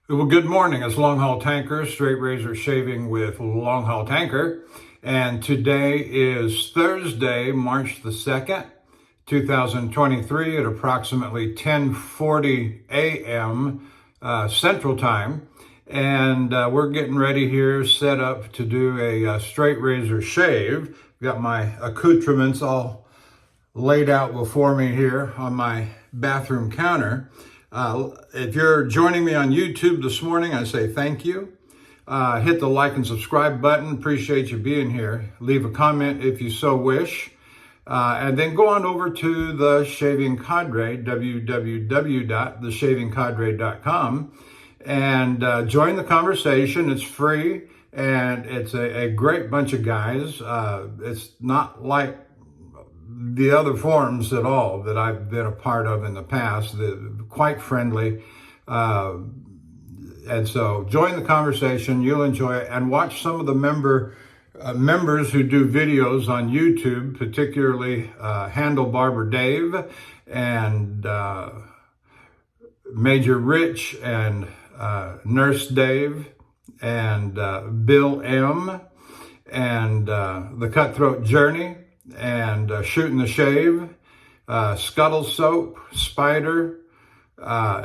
Well, good morning. It's Longhaultanker, straight razor shaving with Longhaultanker. And today is Thursday, March the 2nd, 2023 at approximately 10:40 a.m. Central Time. And we're getting ready here, set up to do a straight razor shave. Got my accoutrements all laid out before me here on my bathroom counter. If you're joining me on YouTube this morning, I say thank you. Hit the like and subscribe button. Appreciate you being here. Leave a comment if you so wish. And then go on over to the Shaving Cadre, www.theshavingcadre.com, and join the conversation. It's free, and it's a great bunch of guys. It's not like the other forums at all that I've been a part of in the past. They're quite friendly. And so join the conversation. You'll enjoy it. And watch some of the members who do videos on YouTube, particularly Handle Barber Dave and Major Rich and Nurse Dave and Bill M. and The Cutthroat Journey and Shooting the Shave, Scuttle Soap, Spider.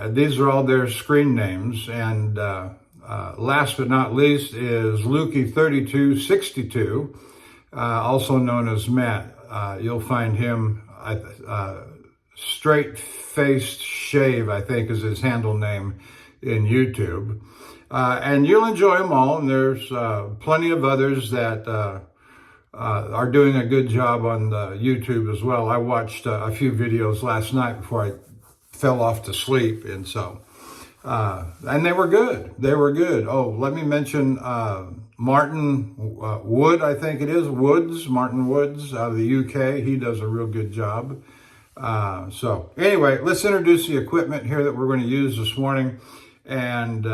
These are all their screen names. And last but not least is Lukey3262, also known as Matt. You'll find him, Straight Faced Shave, I think is his handle name in YouTube. And you'll enjoy them all. And there's plenty of others that are doing a good job on the YouTube as well. I watched a few videos last night before I fell off to sleep, and so and they were good. They were good. Oh, let me mention Martin Wood, I think it is Martin Woods out of the UK. He does a real good job. So anyway, let's introduce the equipment here that we're going to use this morning, and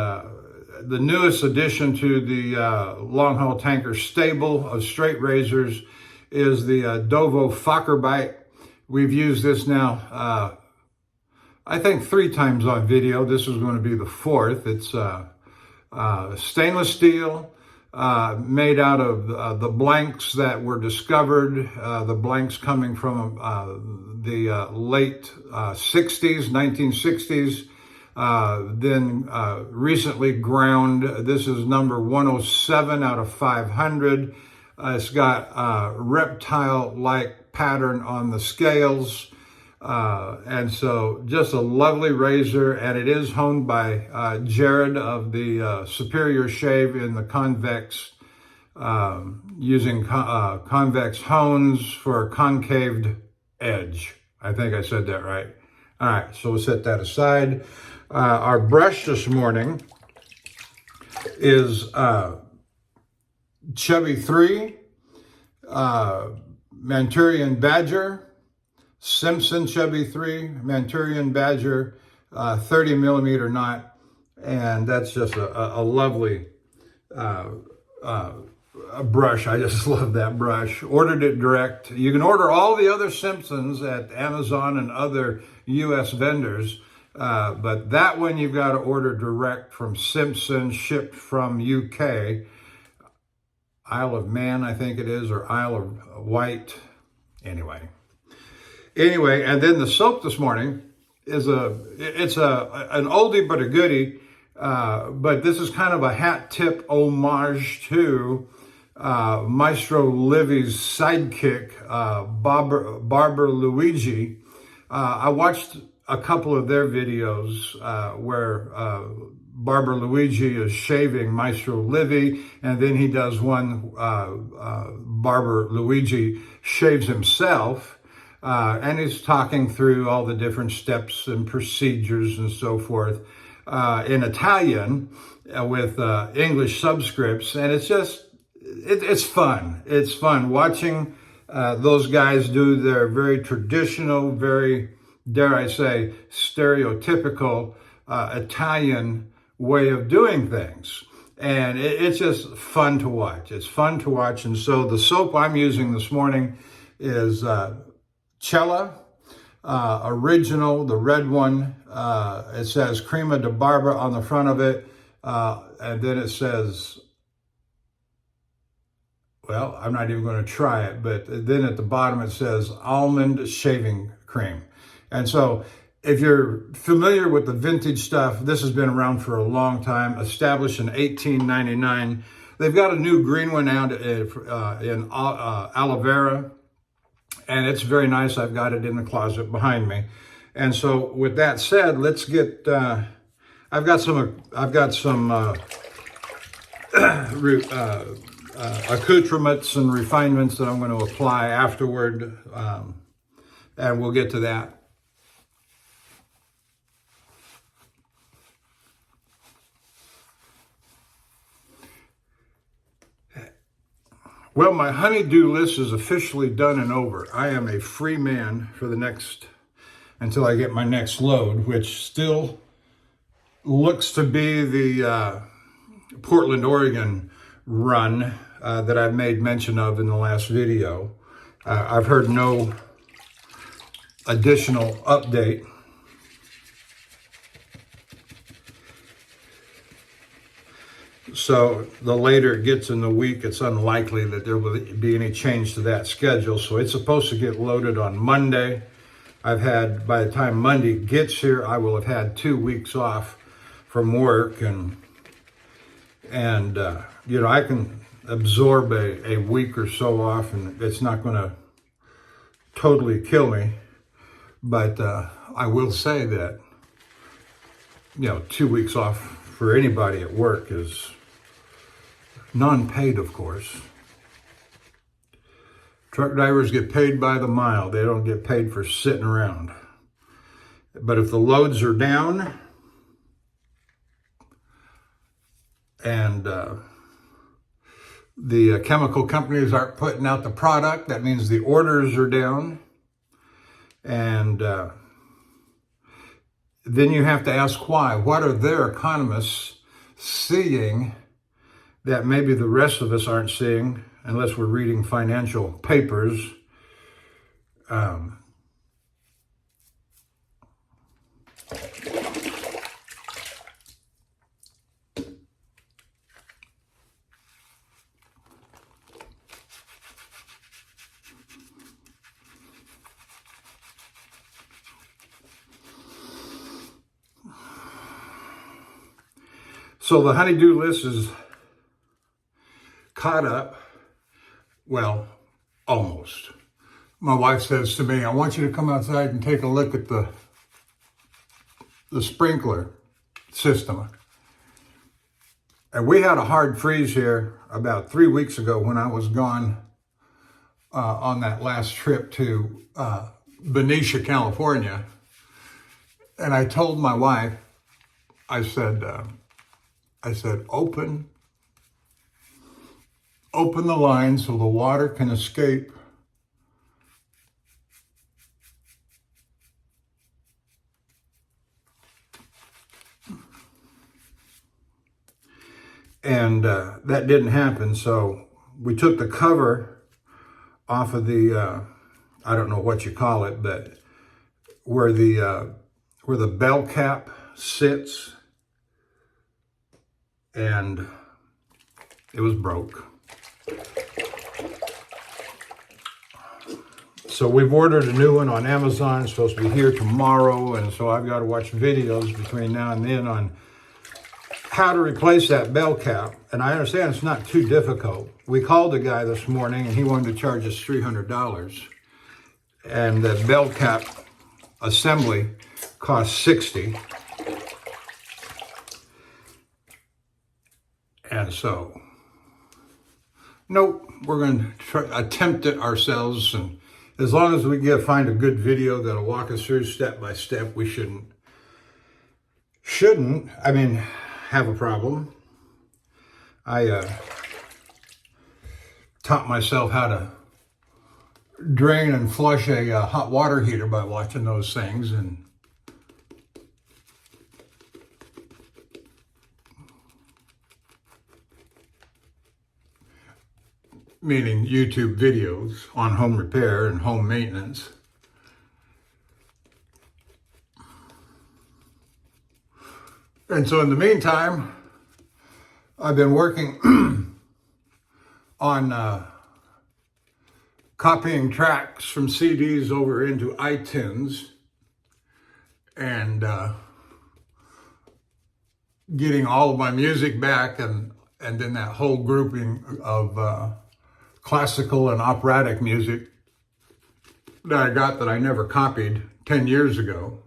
the newest addition to the Longhaultanker stable of straight razors is the Dovo Facharbeit. We've used this now, I think 3 times on video. This is going to be the 4th. It's stainless steel, made out of the blanks that were discovered, the blanks coming from the late 60s, 1960s. Then recently ground. This is number 107 out of 500. It's got reptile-like pattern on the scales. And so just a lovely razor, and it is honed by Jarrod of the Superior Shave in the convex, using convex hones for a concaved edge. I think I said that right. All right, so we'll set that aside. Our brush this morning is Chubby 3, Manchurian Badger, Simpson Chubby 3, Manchurian Badger, 30 millimeter knot, and that's just a lovely a brush. I just love that brush. Ordered it direct. You can order all the other Simpsons at Amazon and other U.S. vendors, but that one you've got to order direct from Simpson, shipped from UK, Isle of Man, I think it is, or Isle of Wight. Anyway, and then the soap this morning is an oldie but a goodie, but this is kind of a hat tip homage to Maestro Livy's sidekick, Barber Luigi. I watched a couple of their videos where Barber Luigi is shaving Maestro Livy, and then he does one, Barber Luigi shaves himself, and he's talking through all the different steps and procedures and so forth in Italian with English subscripts, and it's just, it's fun. It's fun watching those guys do their very traditional, very, dare I say, stereotypical Italian way of doing things. And it's just fun to watch. It's fun to watch. And so the soap I'm using this morning is Cella, original, the red one. It says Crema de Barba on the front of it. And then it says, well, I'm not even going to try it, but then at the bottom it says almond shaving cream. And so if you're familiar with the vintage stuff, this has been around for a long time, established in 1899. They've got a new green one out in aloe vera, and it's very nice. I've got it in the closet behind me. And so with that said, let's get, I've got some accoutrements and refinements that I'm going to apply afterward, and we'll get to that. Well, my honey-do list is officially done and over. I am a free man for until I get my next load, which still looks to be the Portland, Oregon run that I've made mention of in the last video. I've heard no additional update. So the later it gets in the week, it's unlikely that there will be any change to that schedule. So it's supposed to get loaded on Monday. By the time Monday gets here, I will have had 2 weeks off from work, and you know, I can absorb a week or so off, and it's not going to totally kill me. But I will say that, you know, 2 weeks off for anybody at work is non-paid, of course. Truck drivers get paid by the mile. They don't get paid for sitting around. But if the loads are down and the chemical companies aren't putting out the product, that means the orders are down. And then you have to ask why. What are their economists seeing that maybe the rest of us aren't seeing, unless we're reading financial papers? So the honey-do list is caught up. Well, almost. My wife says to me, I want you to come outside and take a look at the sprinkler system. And we had a hard freeze here about 3 weeks ago when I was gone on that last trip to Benicia, California. And I told my wife, I said, open the line so the water can escape. And that didn't happen. So we took the cover off of the, I don't know what you call it, but where the bell cap sits, and it was broke. So we've ordered a new one on Amazon. It's supposed to be here tomorrow, and so I've got to watch videos between now and then on how to replace that bell cap. And I understand it's not too difficult. We called the guy this morning, and he wanted to charge us $300. And the bell cap assembly cost $60. And so, nope, we're going to attempt it ourselves. And as long as we find a good video that'll walk us through step by step, we shouldn't, have a problem. I taught myself how to drain and flush a hot water heater by watching those things, and meaning YouTube videos on home repair and home maintenance. And so in the meantime, I've been working on copying tracks from CDs over into iTunes and getting all of my music back, and then that whole grouping of classical and operatic music that I got that I never copied 10 years ago.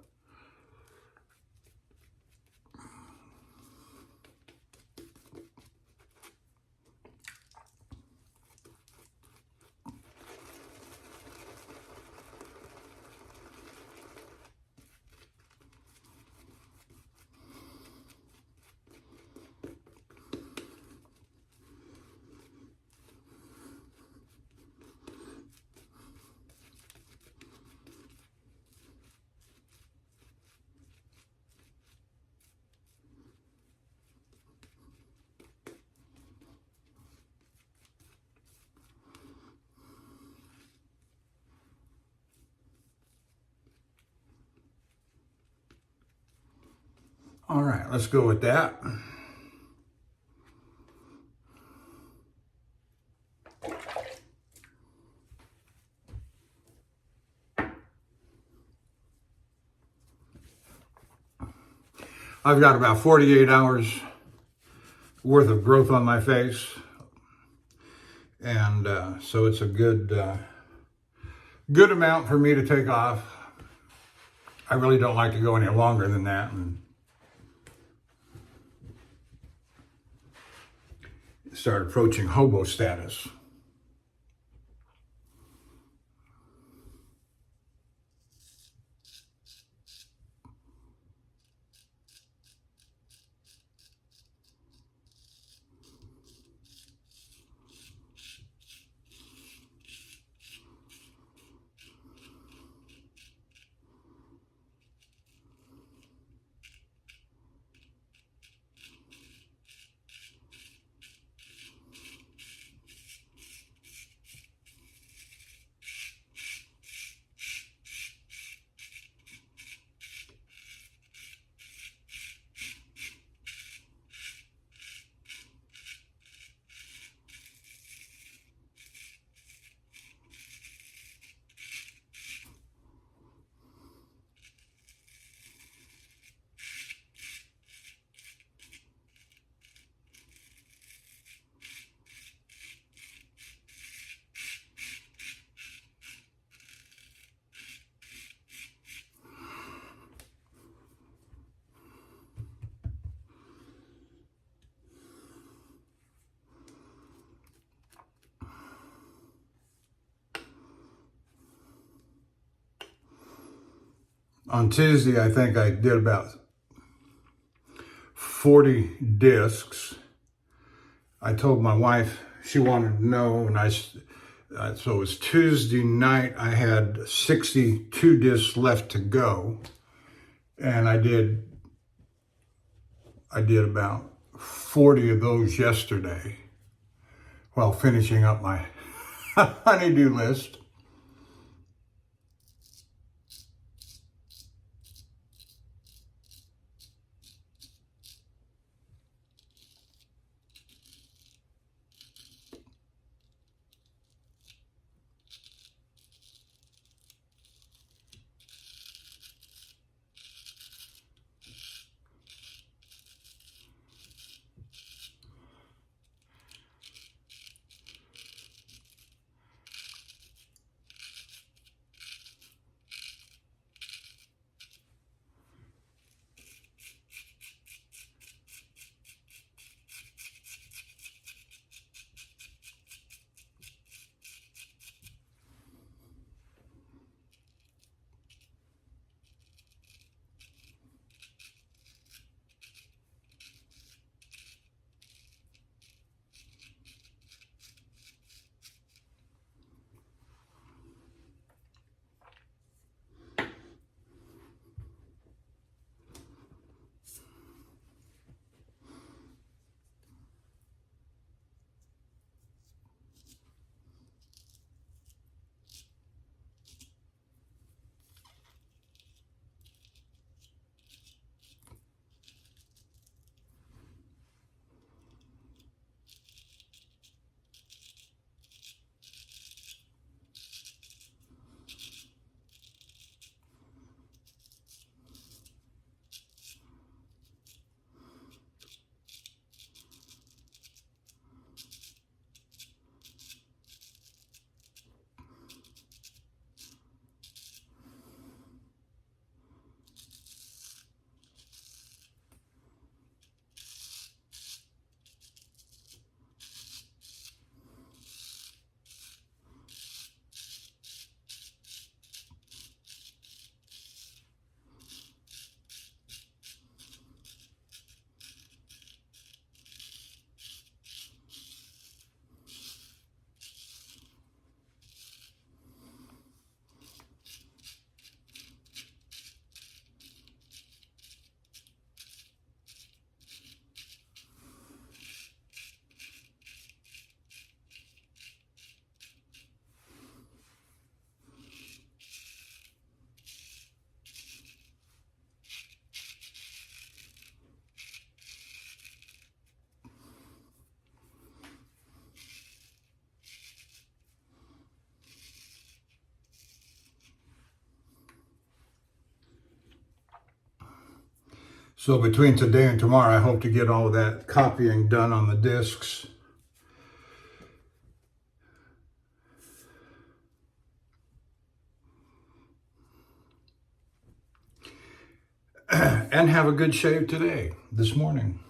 All right, let's go with that. I've got about 48 hours worth of growth on my face, and so it's a good amount for me to take off. I really don't like to go any longer than that and start approaching hobo status. On Tuesday, I think I did about 40 discs. I told my wife she wanted to know, and so it was Tuesday night. I had 62 discs left to go, and I did about 40 of those yesterday while finishing up my honeydew list. So between today and tomorrow, I hope to get all of that copying done on the discs. And have a good shave today, this morning.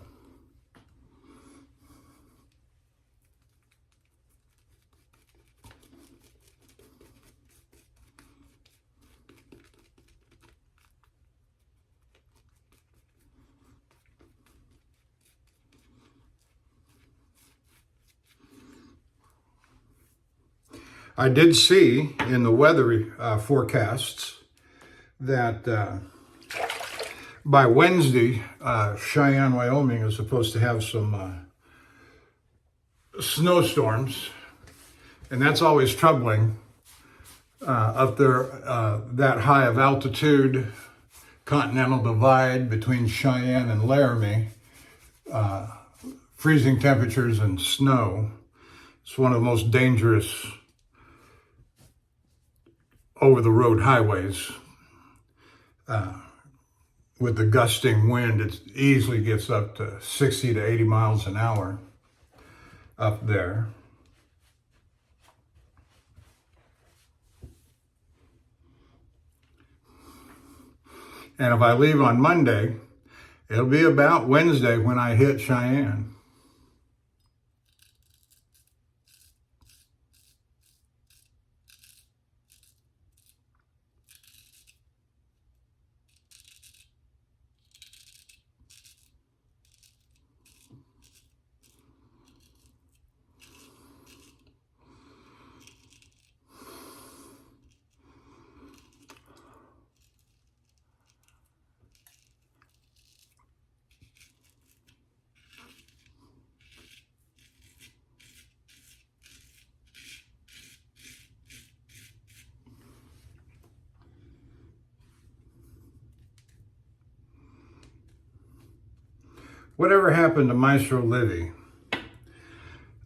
I did see in the weather forecasts that by Wednesday, Cheyenne, Wyoming is supposed to have some snowstorms, and that's always troubling up there, that high of altitude, continental divide between Cheyenne and Laramie, freezing temperatures and snow. It's one of the most dangerous over-the-road highways. With the gusting wind, it easily gets up to 60 to 80 miles an hour up there. And if I leave on Monday, it'll be about Wednesday when I hit Cheyenne. Whatever happened to Maestro Livy?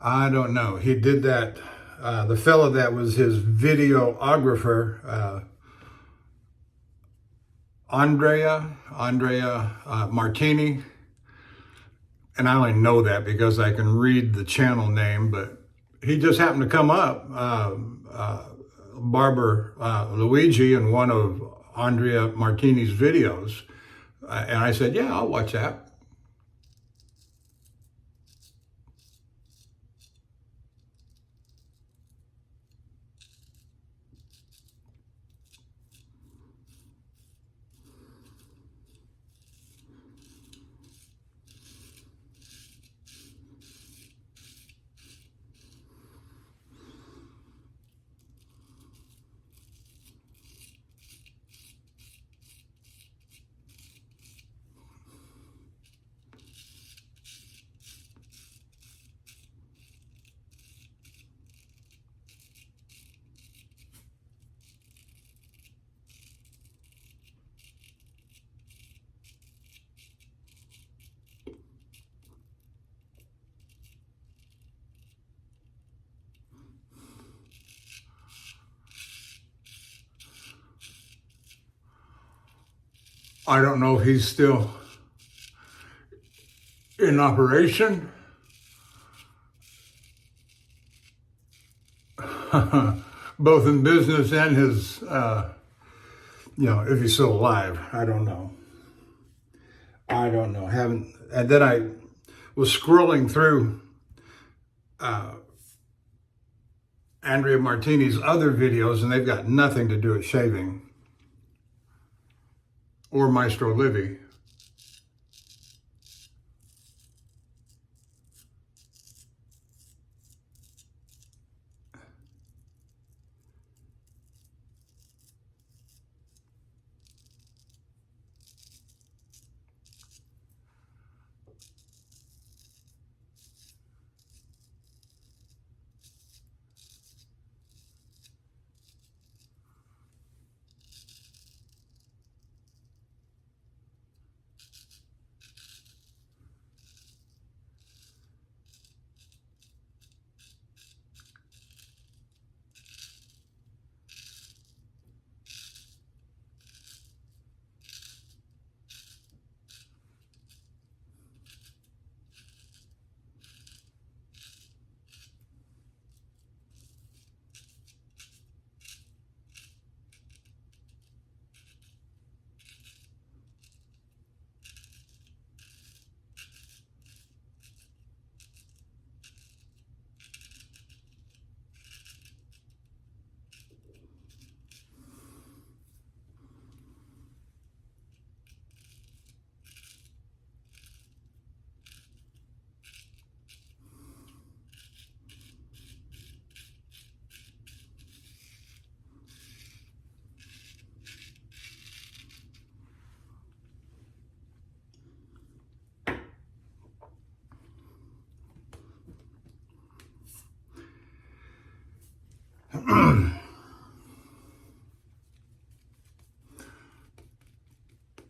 I don't know. He did that, the fellow that was his videographer, Andrea Martini, and I only know that because I can read the channel name, but he just happened to come up, Barber Luigi, in one of Andrea Martini's videos, and I said, yeah, I'll watch that. I don't know if he's still in operation. Both in business and his, if he's still alive. I don't know. And then I was scrolling through Andrea Martini's other videos, and they've got nothing to do with shaving or Maestro Livy.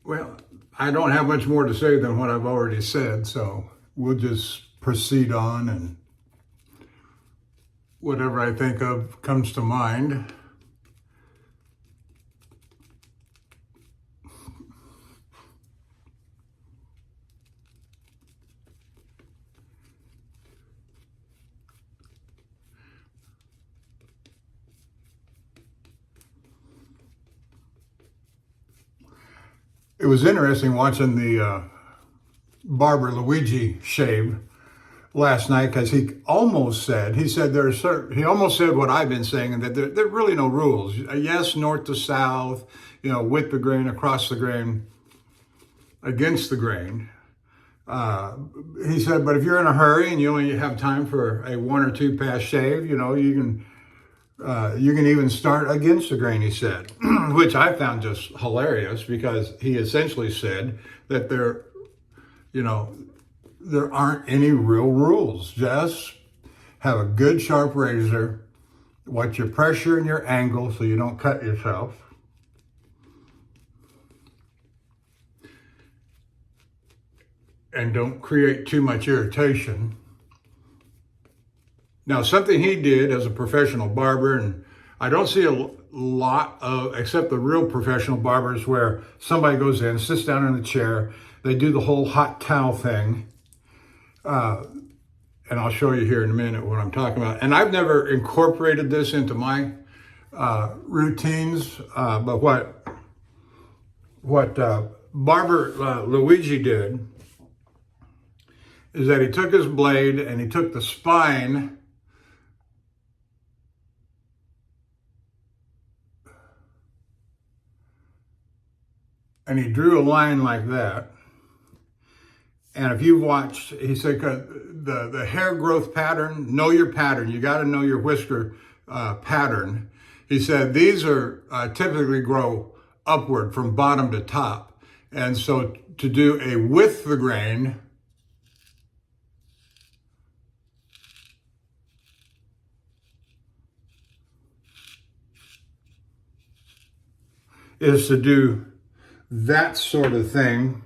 Well, I don't have much more to say than what I've already said, so we'll just proceed on, and whatever I think of comes to mind. It was interesting watching the barber Luigi shave last night, because he almost said he almost said what I've been saying, and that there are really no rules. Yes, north to south, with the grain, across the grain, against the grain. He said, but if you're in a hurry and you only have time for a 1 or 2 pass shave, you can even start against the grain, he said, which I found just hilarious, because he essentially said that there aren't any real rules. Just have a good sharp razor, watch your pressure and your angle so you don't cut yourself. And don't create too much irritation. Now, something he did as a professional barber, and I don't see a lot of, except the real professional barbers, where somebody goes in, sits down in a chair, they do the whole hot towel thing. And I'll show you here in a minute what I'm talking about. And I've never incorporated this into my routines, but what barber Luigi did is that he took his blade and he took the spine and he drew a line like that. And if you've watched, he said, the hair growth pattern, know your pattern. You got to know your whisker pattern. He said these are typically grow upward from bottom to top. And so to do a with the grain, is to do that sort of thing.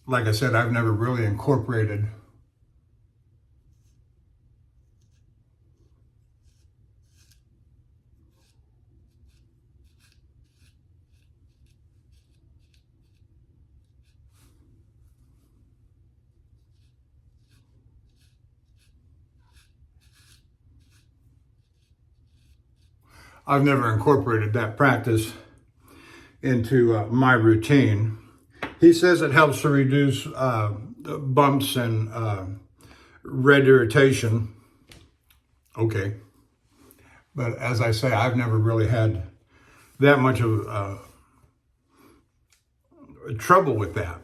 Like I said, I've never really incorporated that practice into my routine. He says it helps to reduce bumps and red irritation. Okay. But as I say, I've never really had that much of trouble with that.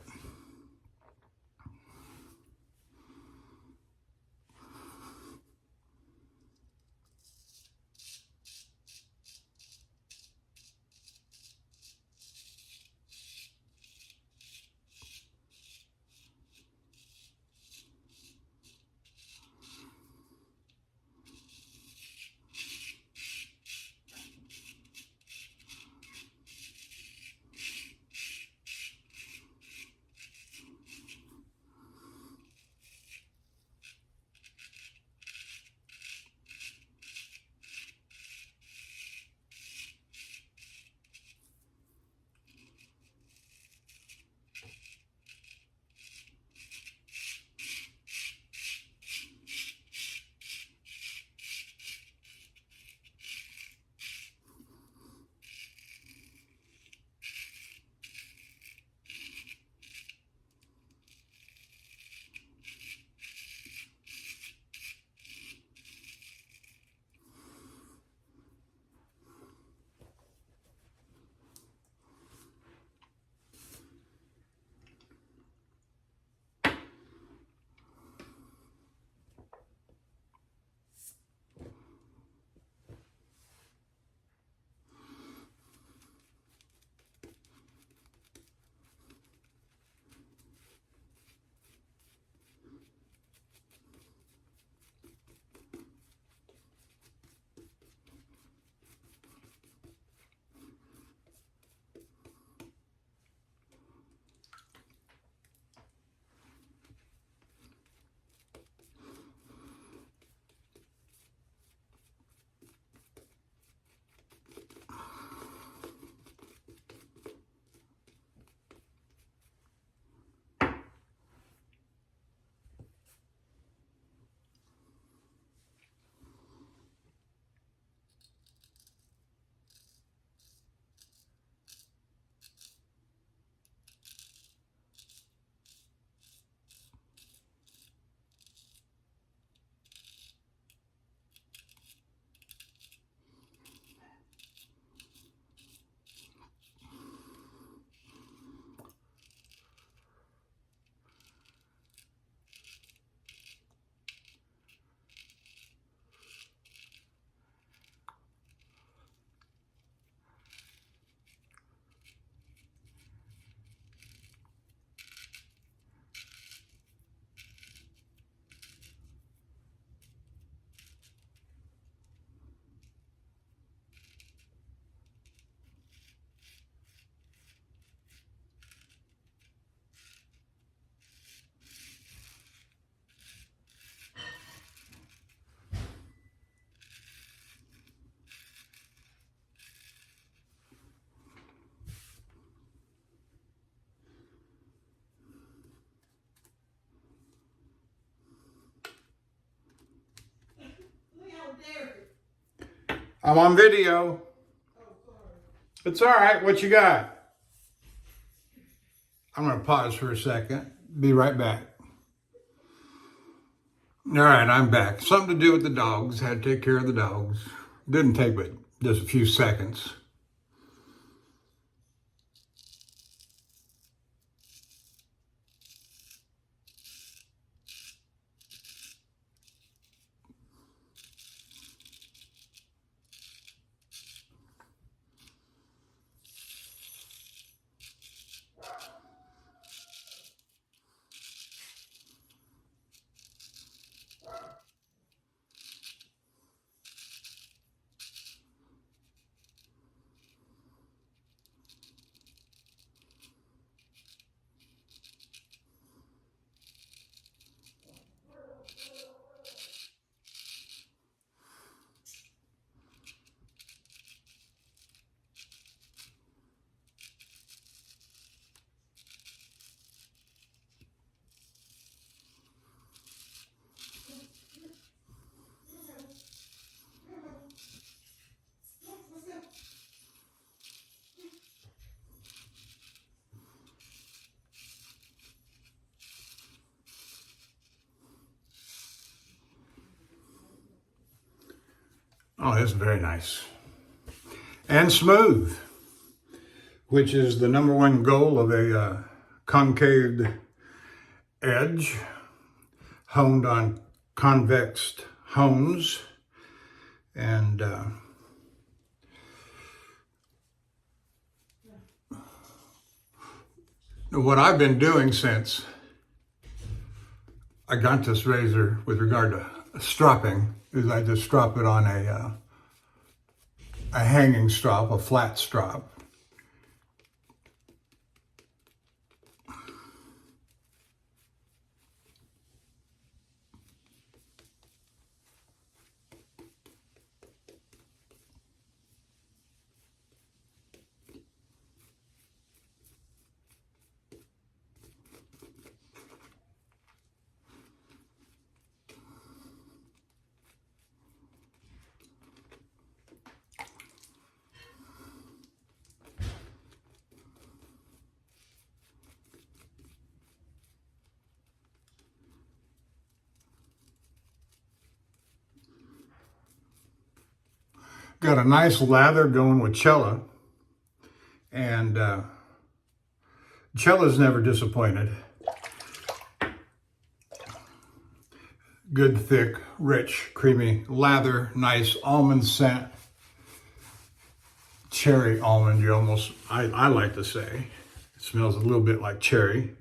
I'm on video. It's all right. What you got? I'm going to pause for a second. Be right back. All right, I'm back. Something to do with the dogs. Had to take care of the dogs. Didn't take but just a few seconds. Oh, that's very nice. And smooth, which is the number one goal of a concave edge honed on convex hones. And what I've been doing since I got this razor with regard to stropping is I just strop it on a hanging strop, a flat strop. Got a nice lather going with Cella, and Cella's never disappointed. Good, thick, rich, creamy lather, nice almond scent. Cherry almond, I like to say. It smells a little bit like cherry.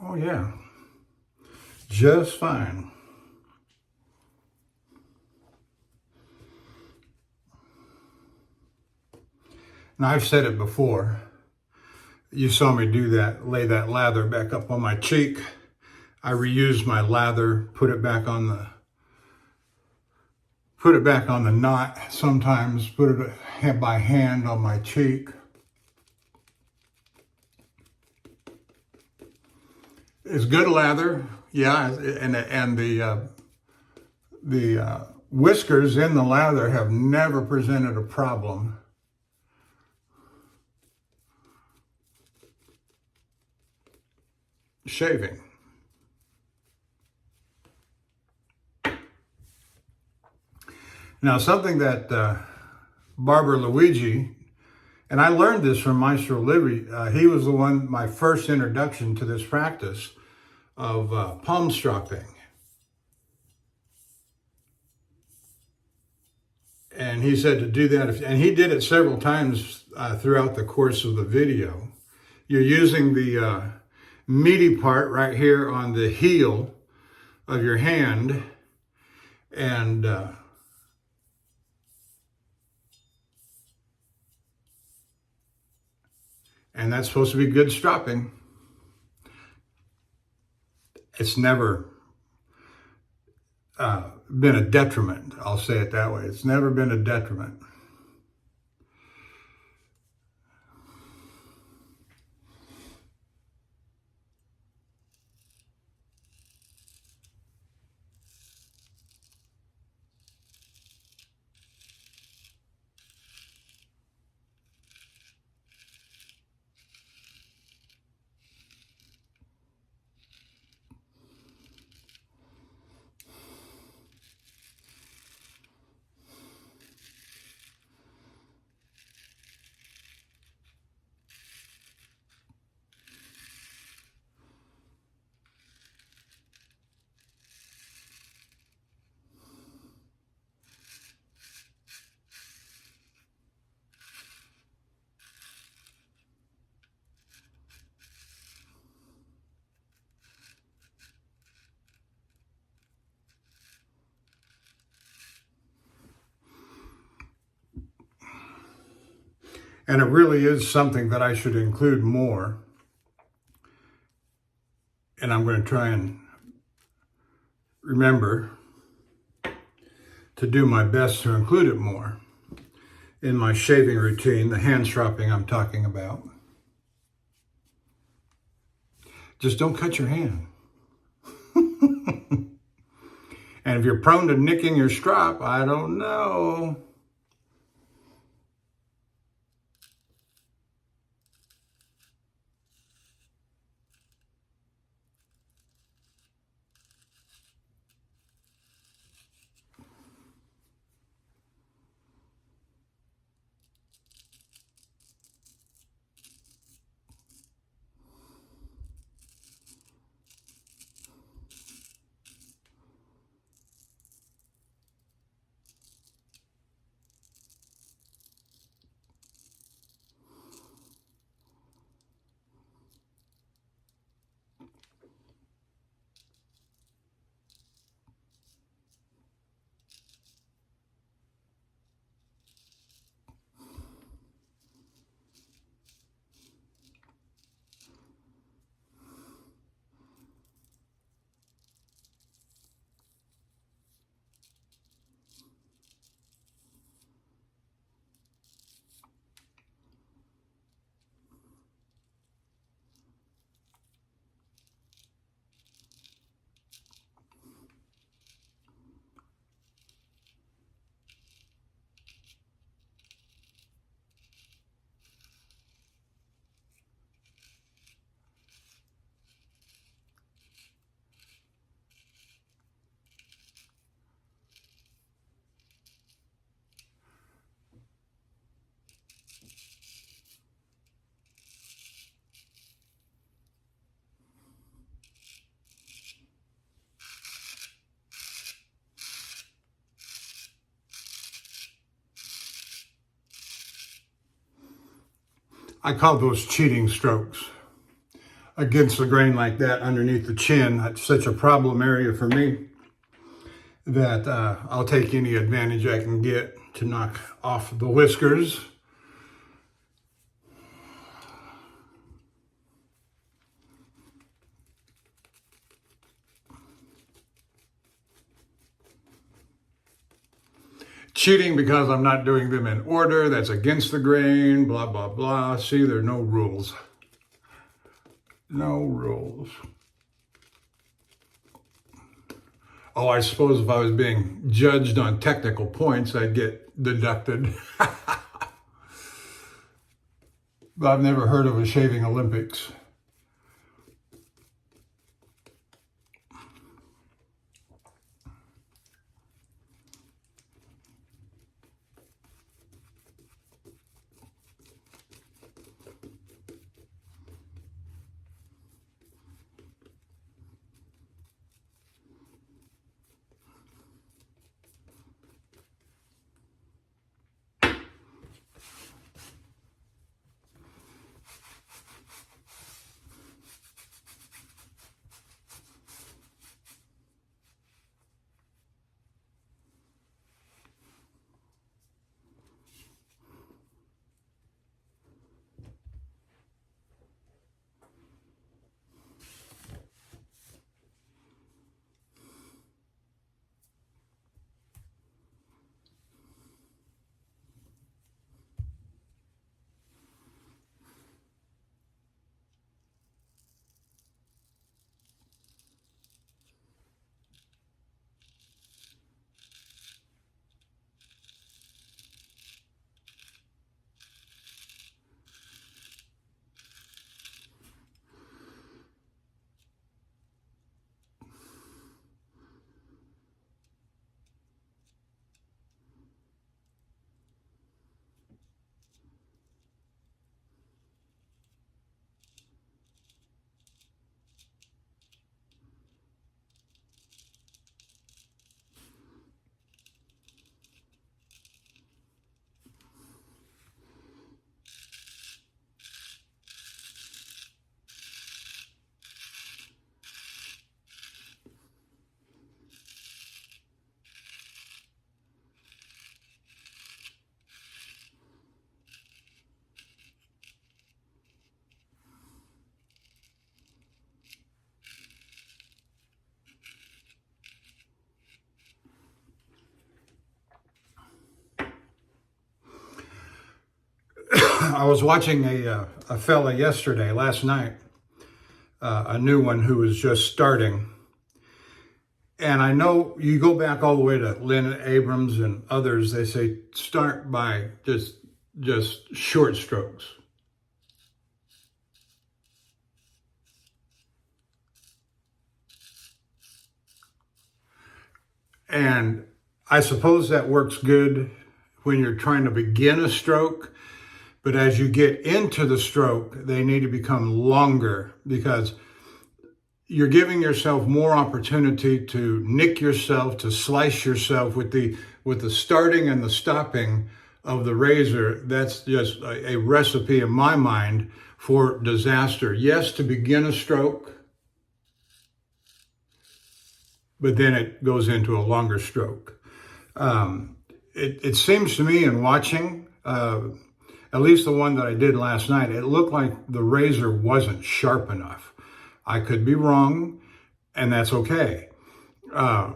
Oh yeah, just fine. Now I've said it before. You saw me do that, lay that lather back up on my cheek. I reused my lather, put it back on the put it back on the knot. Sometimes put it by hand on my cheek. It's good lather, yeah, and the whiskers in the lather have never presented a problem. Shaving. Now, something that Barber Luigi, and I learned this from Maestro Libby, he was the one, my first introduction to this practice of palm stropping. And he said to do that, and he did it several times throughout the course of the video. You're using the meaty part right here on the heel of your hand, and that's supposed to be good stropping. It's never been a detriment, I'll say it that way. It's never been a detriment. And it really is something that I should include more. And I'm going to try and remember to do my best to include it more in my shaving routine, the hand stropping I'm talking about. Just don't cut your hand. And if you're prone to nicking your strop, I don't know. I call those cheating strokes. Against the grain like that underneath the chin, that's such a problem area for me that I'll take any advantage I can get to knock off the whiskers. cheating because I'm not doing them in order. That's against the grain, blah, blah, blah. See, there are no rules. No rules. Oh, I suppose if I was being judged on technical points, I'd get deducted. But I've never heard of a shaving Olympics. I was watching a fella last night, a new one who was just starting. And I know you go back all the way to Lynn Abrams and others, they say start by just short strokes. And I suppose that works good when you're trying to begin a stroke. But as you get into the stroke, they need to become longer because you're giving yourself more opportunity to nick yourself, to slice yourself with the starting and the stopping of the razor. That's just a recipe in my mind for disaster. Yes, to begin a stroke, but then it goes into a longer stroke. It seems to me in watching, at least the one that I did last night, it looked like the razor wasn't sharp enough. I could be wrong, and that's okay. And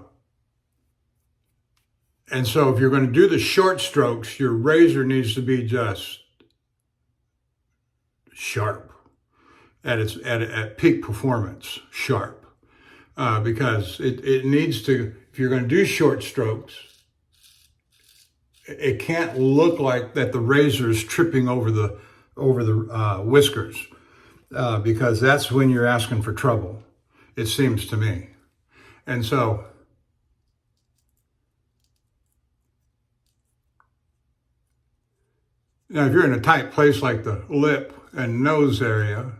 so if you're going to do the short strokes, your razor needs to be just sharp at peak performance, sharp. Because it needs to, if you're going to do short strokes, it can't look like that the razor is tripping over the whiskers, because that's when you're asking for trouble, it seems to me. And so now if you're in a tight place like the lip and nose area,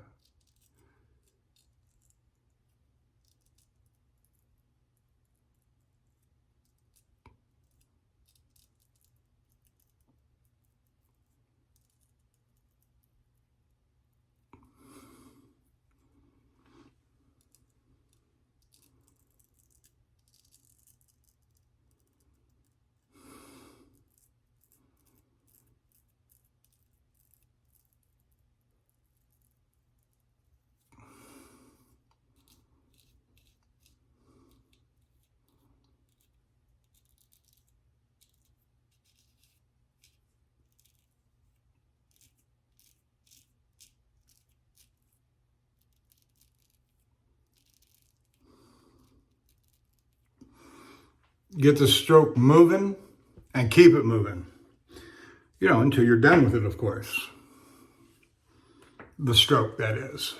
get the stroke moving and keep it moving. You know, until you're done with it, of course. The stroke, that is.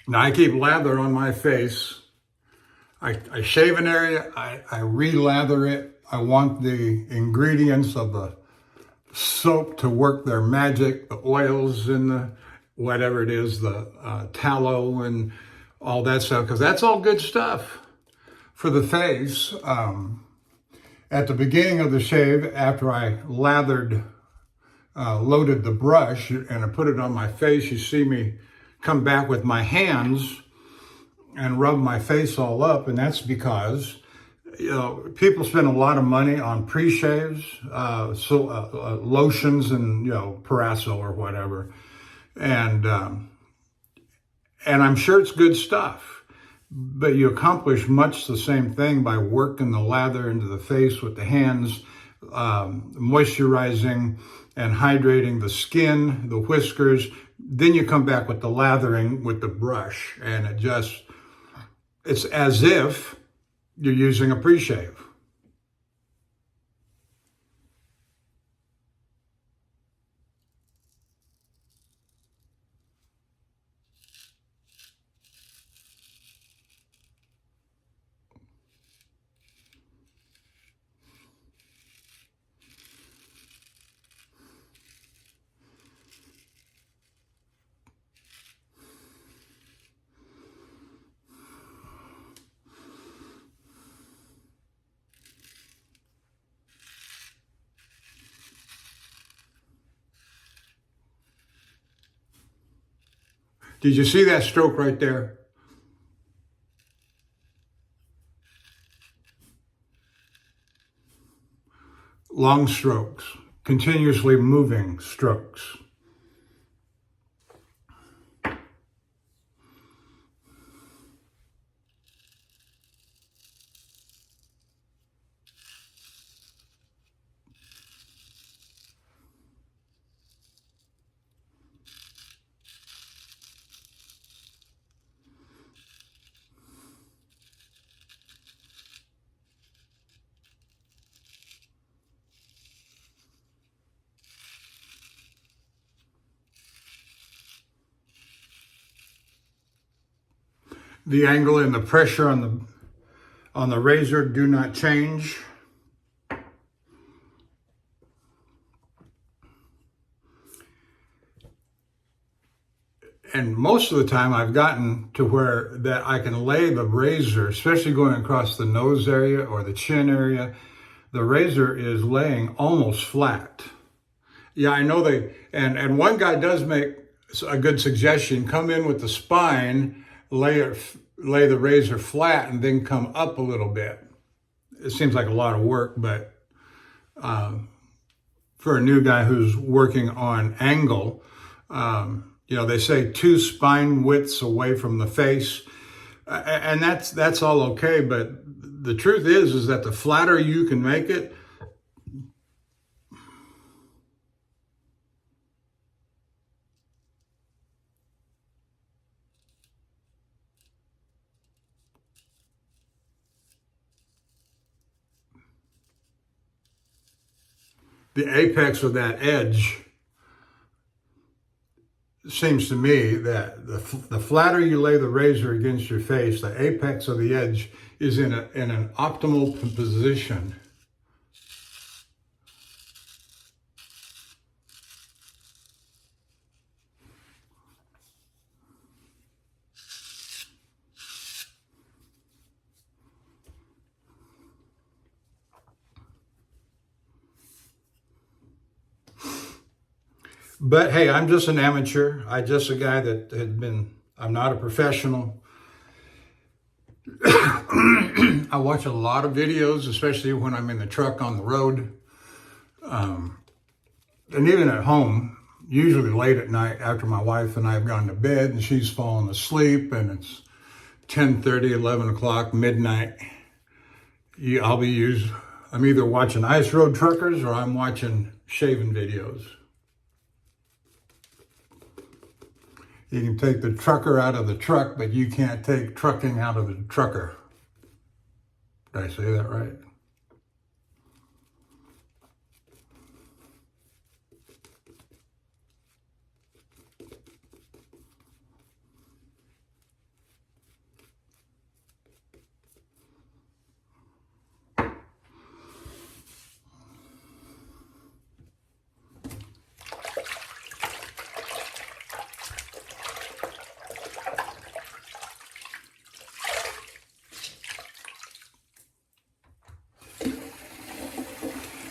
Now I keep lather on my face. I shave an area, I re-lather it. I want the ingredients of the soap to work their magic, the oils and the whatever it is, the tallow and all that stuff, because that's all good stuff for the face. At the beginning of the shave, after I lathered, loaded the brush and I put it on my face, you see me come back with my hands and rub my face all up, and that's because, you know, people spend a lot of money on pre-shaves, lotions and, you know, Paraso or whatever, and I'm sure it's good stuff, but you accomplish much the same thing by working the lather into the face with the hands, moisturizing and hydrating the skin, the whiskers. Then you come back with the lathering with the brush, and it's as if you're using a pre-shave. Did you see that stroke right there? Long strokes, continuously moving strokes. The angle and the pressure on the razor do not change. And most of the time I've gotten to where that I can lay the razor, especially going across the nose area or the chin area, the razor is laying almost flat. Yeah, I know and one guy does make a good suggestion: come in with the spine, lay the razor flat, and then come up a little bit. It seems like a lot of work, but for a new guy who's working on angle, you know, they say 2 spine widths away from the face, and that's all okay. But the truth is that the flatter you can make it, the apex of that edge, seems to me that the flatter you lay the razor against your face, the apex of the edge is in an optimal position. But hey, I'm just an amateur. I'm just a guy that I'm not a professional. I watch a lot of videos, especially when I'm in the truck on the road. And even at home, usually late at night after my wife and I have gone to bed and she's fallen asleep and it's 10:30, 11 o'clock, midnight. I'll be I'm either watching ice road truckers or I'm watching shaving videos. You can take the trucker out of the truck, but you can't take trucking out of the trucker. Did I say that right?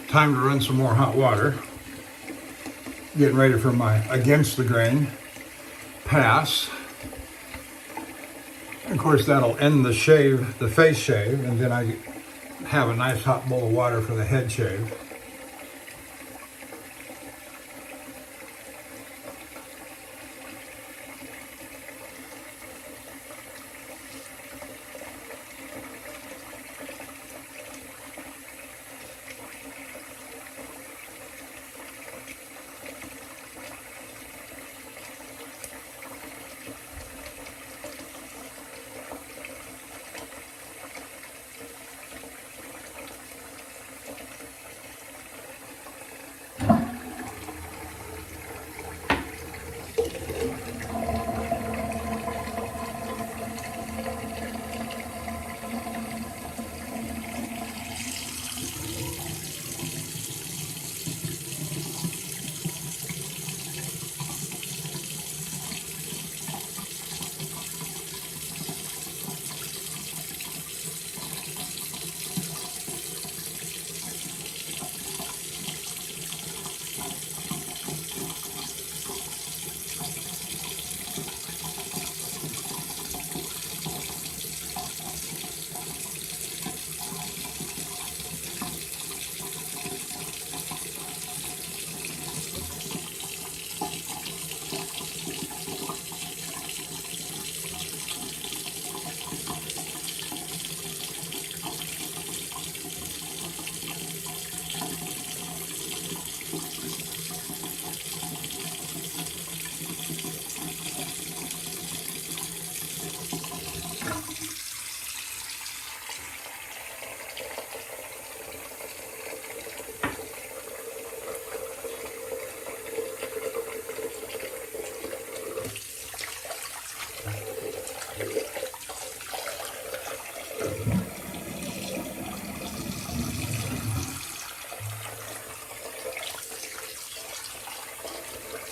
Time to run some more hot water. Getting ready for my against the grain pass. And of course, that'll end the shave, the face shave, and then I have a nice hot bowl of water for the head shave.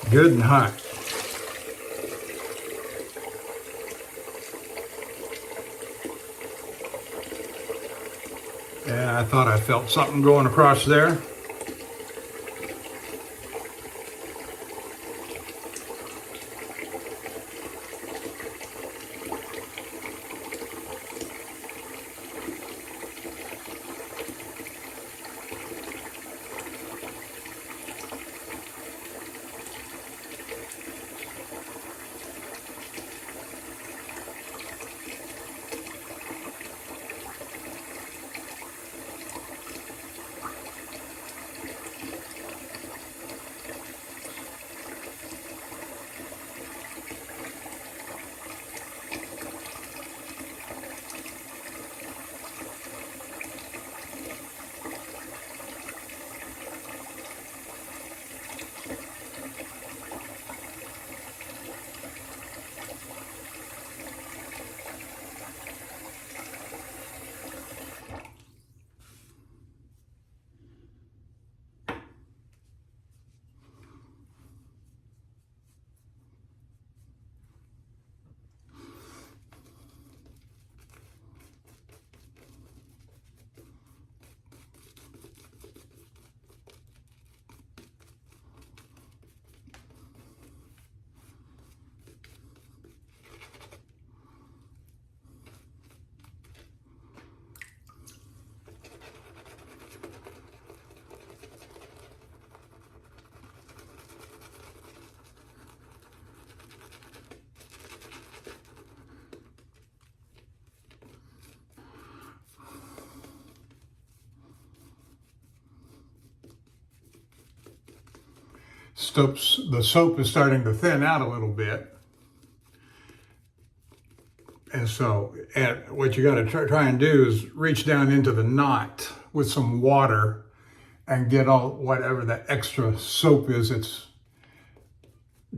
Good and hot. Yeah, I thought I felt something going across there. the soap is starting to thin out a little bit. And so what you got to try and do is reach down into the knot with some water and get all whatever that extra soap is that's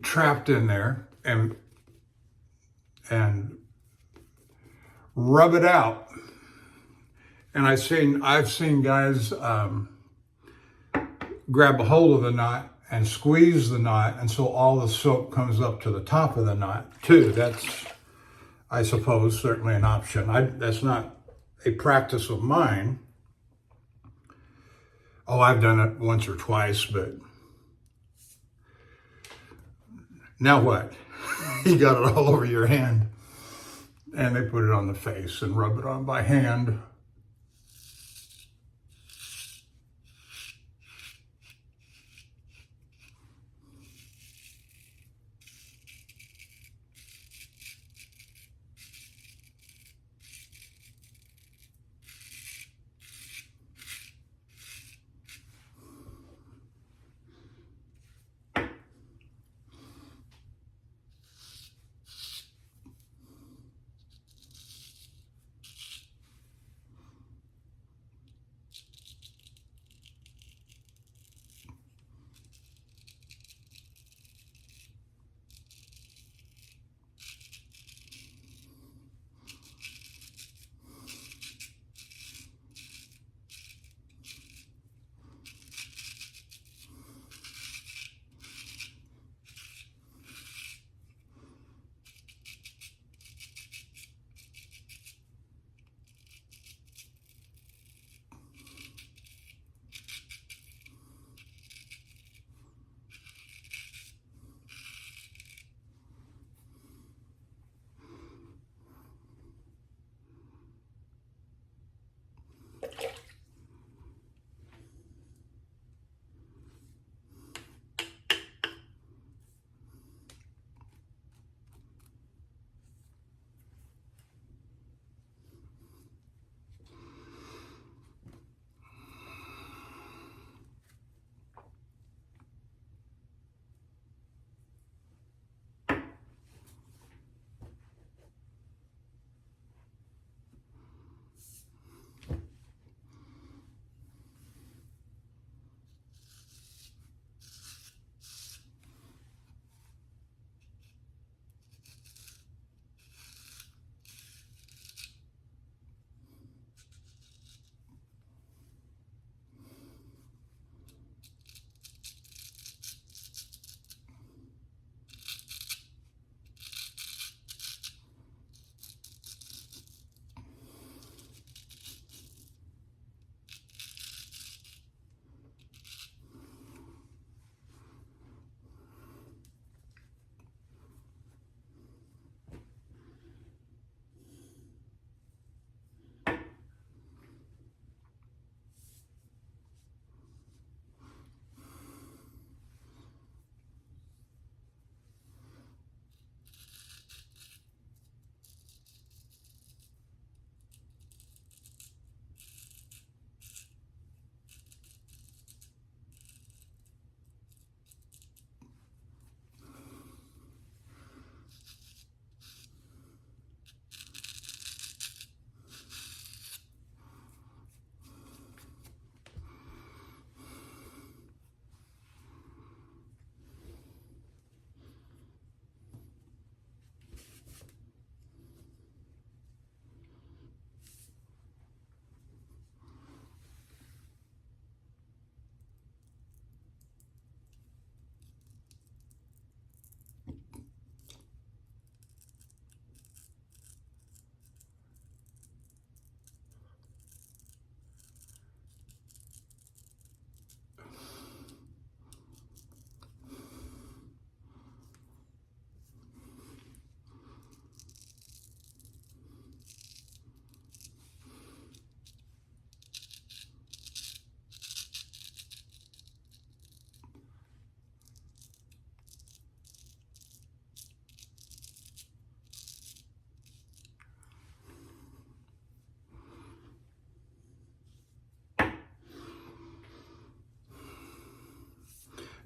trapped in there, and rub it out. And I've seen guys grab a hold of the knot and squeeze the knot, and so all the soap comes up to the top of the knot too. That's, I suppose, certainly an option. That's not a practice of mine. Oh, I've done it once or twice, but now what? You got it all over your hand. And they put it on the face and rub it on by hand.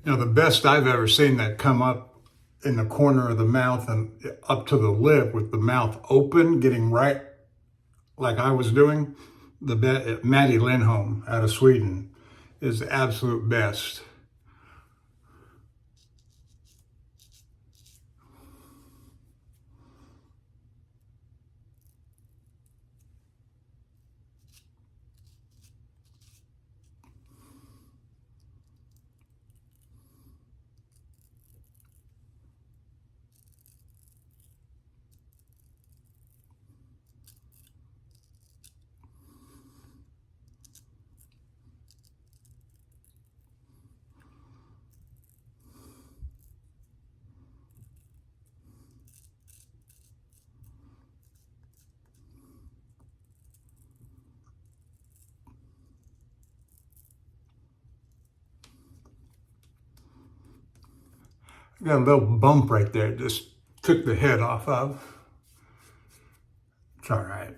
You know, the best I've ever seen that come up in the corner of the mouth and up to the lip with the mouth open, getting right like I was doing, Maddie Lindholm out of Sweden is the absolute best. Got a little bump right there, just took the head off of. It's all right.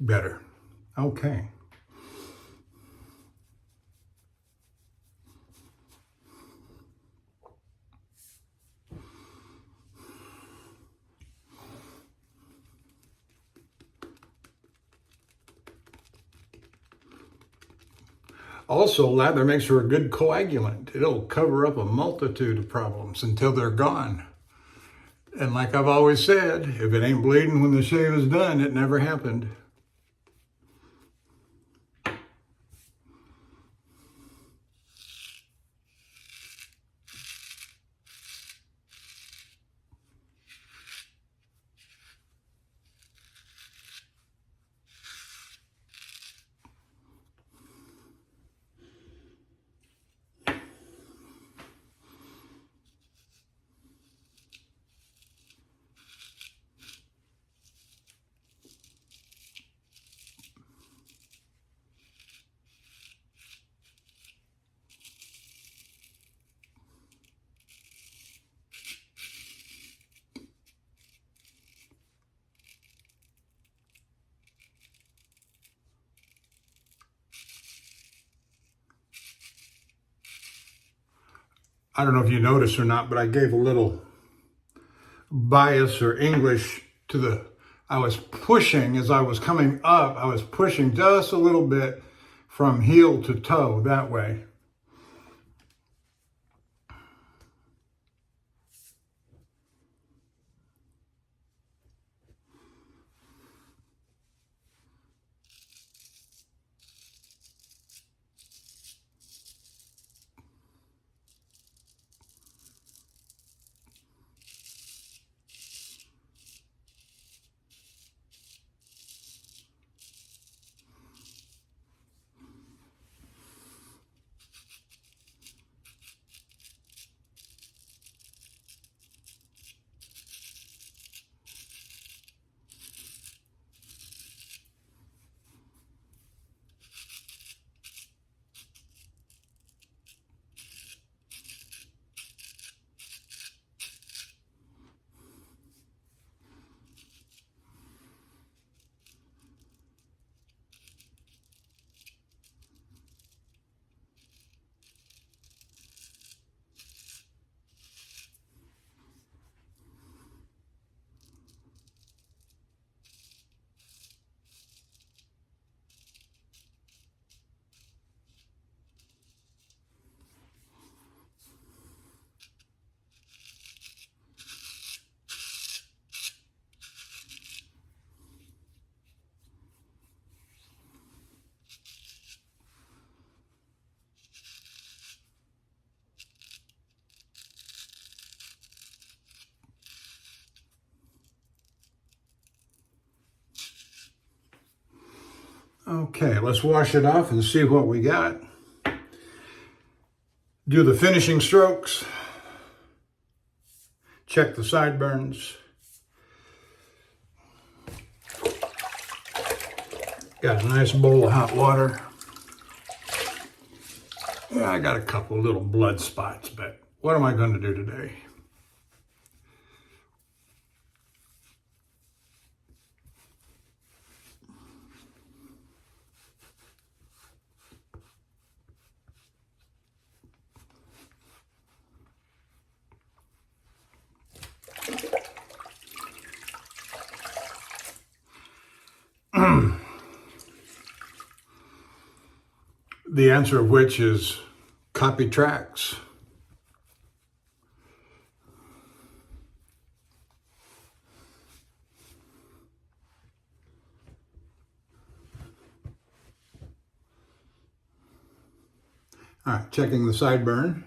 Better. Okay. Also, lather makes her a good coagulant. It'll cover up a multitude of problems until they're gone. And like I've always said, if it ain't bleeding when the shave is done, it never happened. I don't know if you noticed or not, but I gave a little bias or English to I was pushing as I was coming up, I was pushing just a little bit from heel to toe that way. Okay, let's wash it off and see what we got. Do the finishing strokes. Check the sideburns. Got a nice bowl of hot water. Yeah, I got a couple little blood spots, but what am I going to do today? The answer of which is copy tracks. All right, checking the sideburn.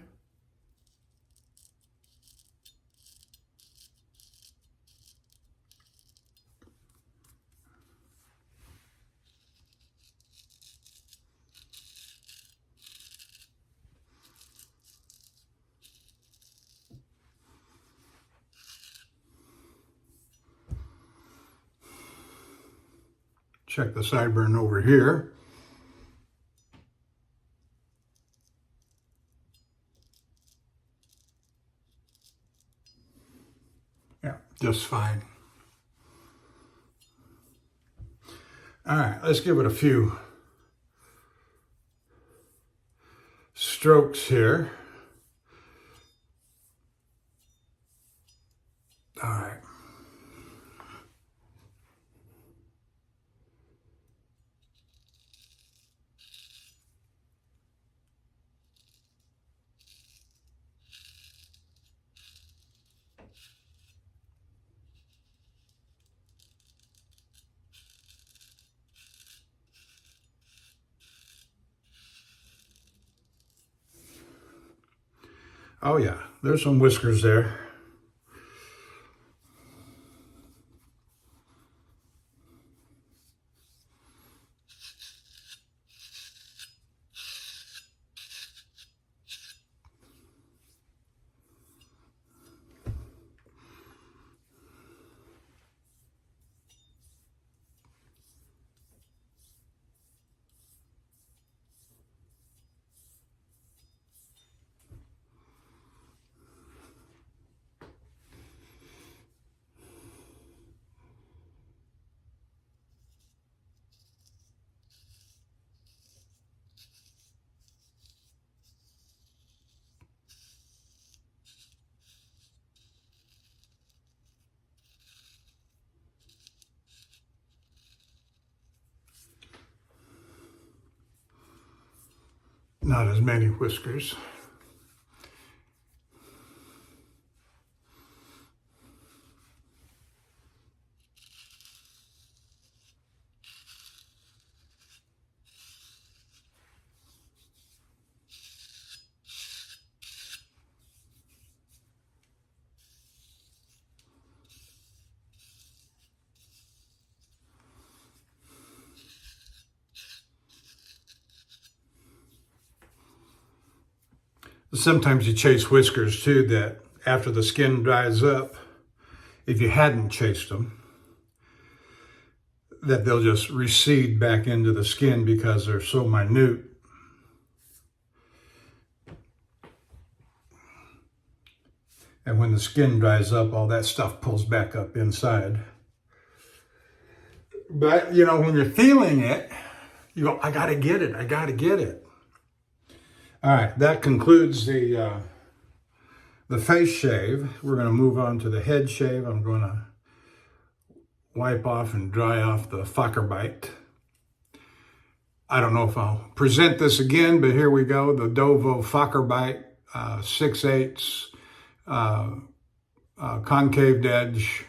Check the sideburn over here. Yeah, just fine. All right, let's give it a few strokes here. All right. Oh yeah, there's some whiskers there. Not as many whiskers. Sometimes you chase whiskers too that after the skin dries up, if you hadn't chased them, that they'll just recede back into the skin because they're so minute. And when the skin dries up, all that stuff pulls back up inside. But, you know, when you're feeling it, you go, I gotta get it, I gotta get it. All right, that concludes the face shave. We're gonna move on to the head shave. I'm gonna wipe off and dry off the Facharbeit. I don't know if I'll present this again, but here we go. The Dovo Facharbeit 6/8 concave edge,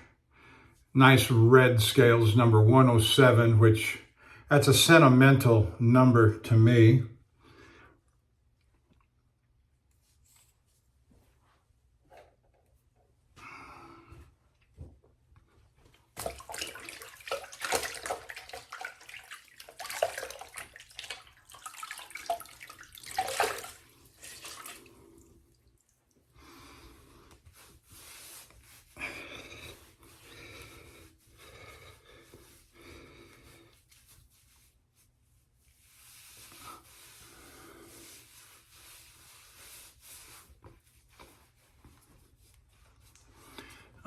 nice red scales, number 107, which that's a sentimental number to me.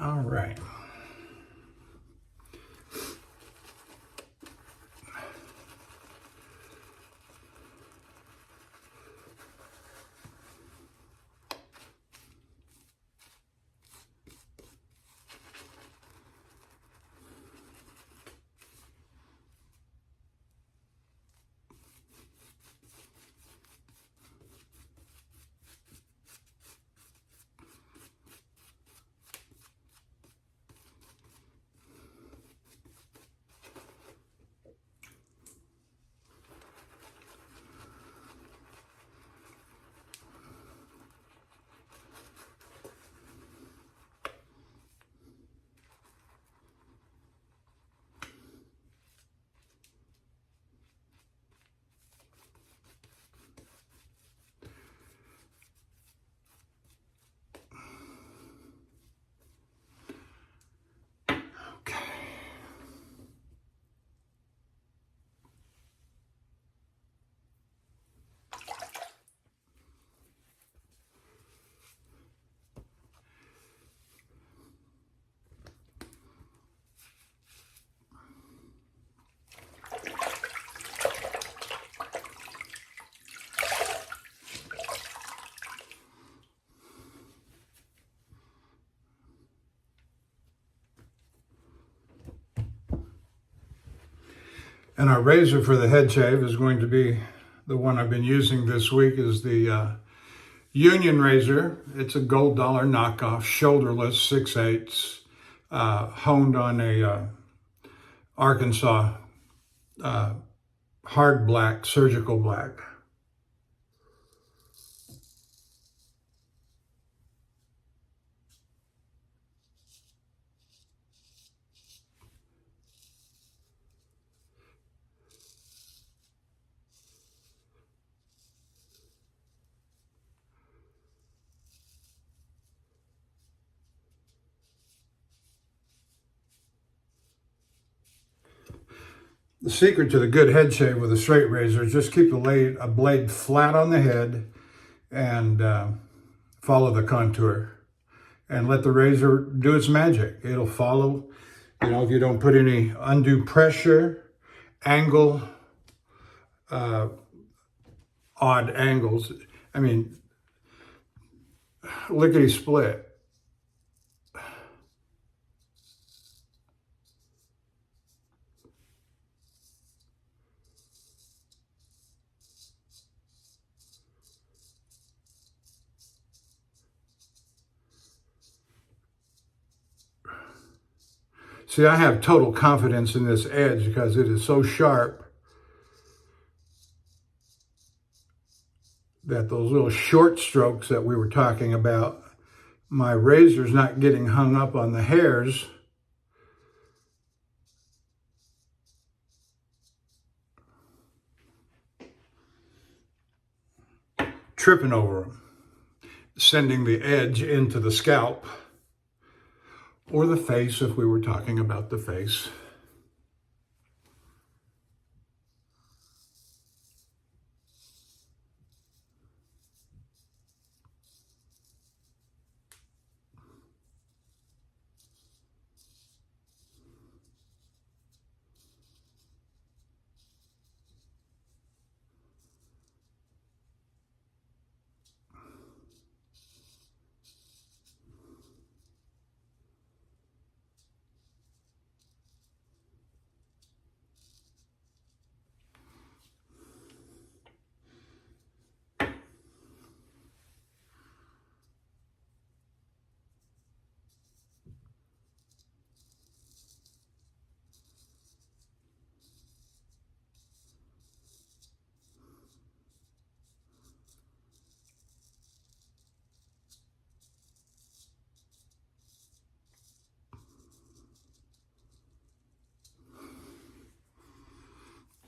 All right. And our razor for the head shave is going to be the one I've been using this week, is the Union razor. It's a gold dollar knockoff, shoulderless, 6/8, honed on a Arkansas hard black, surgical black. The secret to the good head shave with a straight razor is just keep a blade flat on the head and follow the contour and let the razor do its magic. It'll follow, if you don't put any undue pressure, angle, odd angles. I mean, lickety split. See, I have total confidence in this edge because it is so sharp that those little short strokes that we were talking about, my razor's not getting hung up on the hairs. Tripping over them, sending the edge into the scalp. Or the face, if we were talking about the face.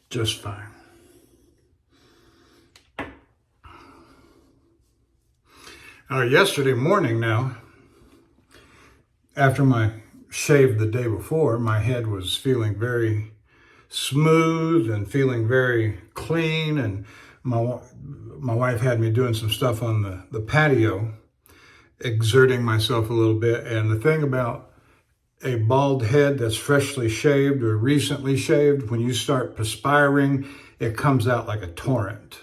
Just fine. Yesterday morning now, after my shave the day before, my head was feeling very smooth and feeling very clean, and my wife had me doing some stuff on the patio, exerting myself a little bit. And the thing about a bald head that's freshly shaved or recently shaved, when you start perspiring, it comes out like a torrent.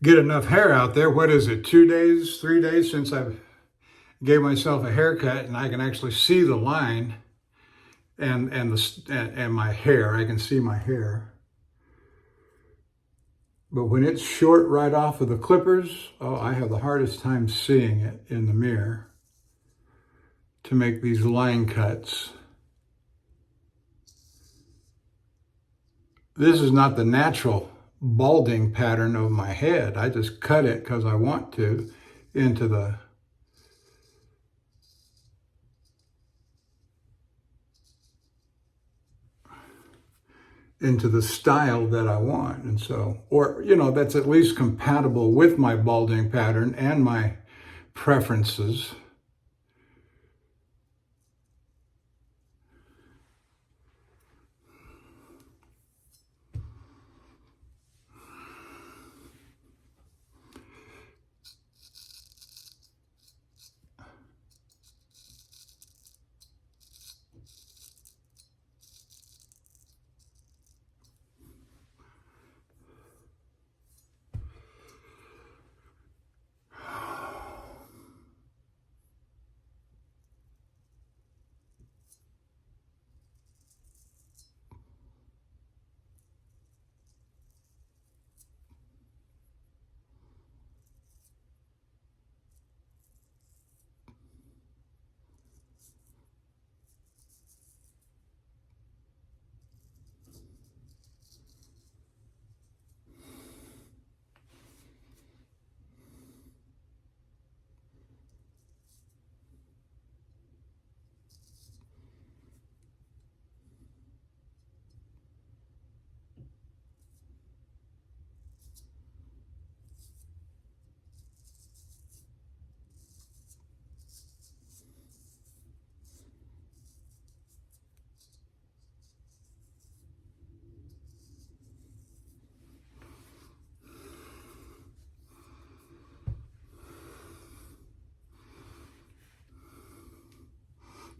Get enough hair out there. What is it, 2 days, 3 days since I gave myself a haircut, and I can actually see the line and my hair. I can see my hair. But when it's short right off of the clippers, oh, I have the hardest time seeing it in the mirror to make these line cuts. This is not the natural balding pattern of my head. I just cut it because I want to into the style that I want. And so, or, you know, that's at least compatible with my balding pattern and my preferences.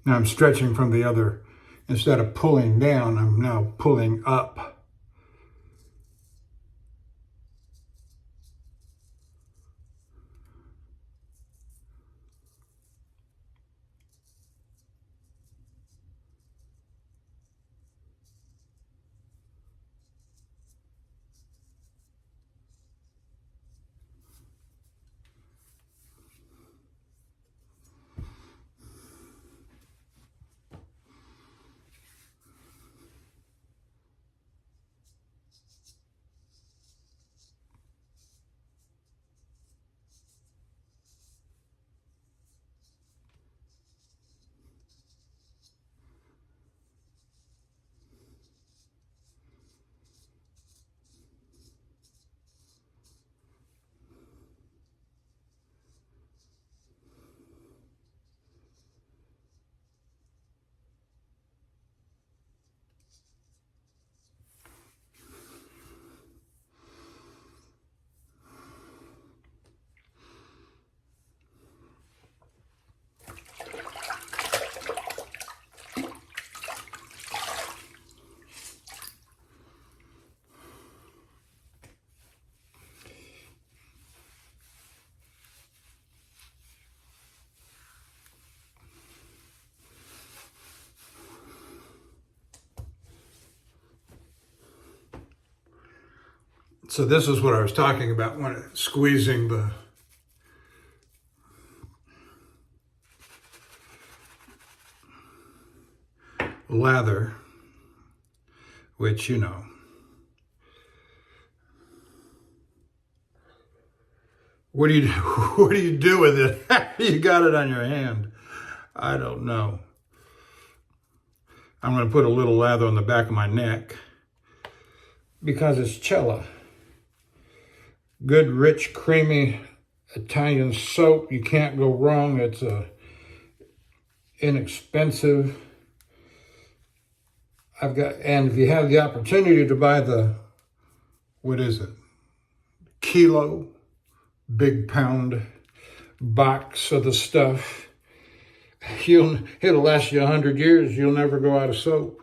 Now I'm stretching from the other, instead of pulling down, I'm now pulling up. So this is what I was talking about when squeezing the lather, which, you know, what do you do with it after you got it on your hand? I don't know. I'm going to put a little lather on the back of my neck because it's Cella. Good, rich, creamy Italian soap. You can't go wrong. It's inexpensive. And if you have the opportunity to buy the, what is it? Kilo, big pound box of the stuff, it'll last you 100 years. You'll never go out of soap.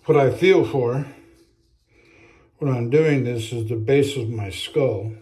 What I feel for when I'm doing this is the base of my skull.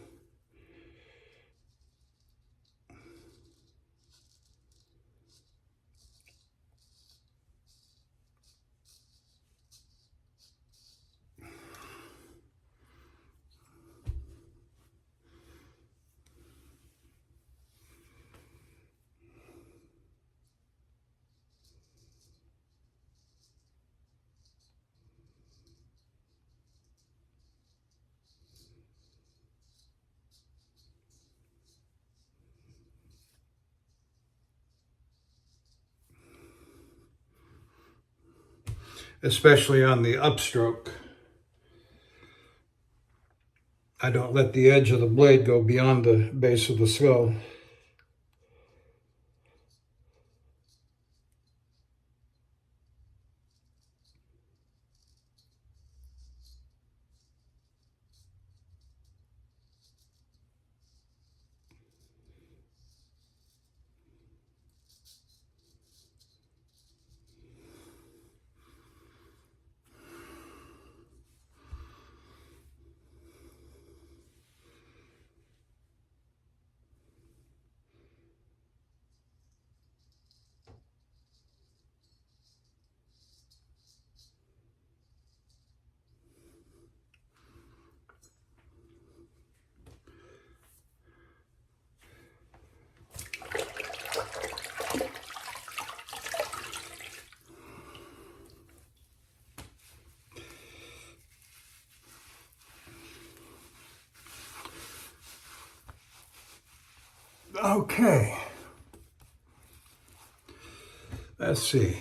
Especially on the upstroke. I don't let the edge of the blade go beyond the base of the skull. Okay. Let's see.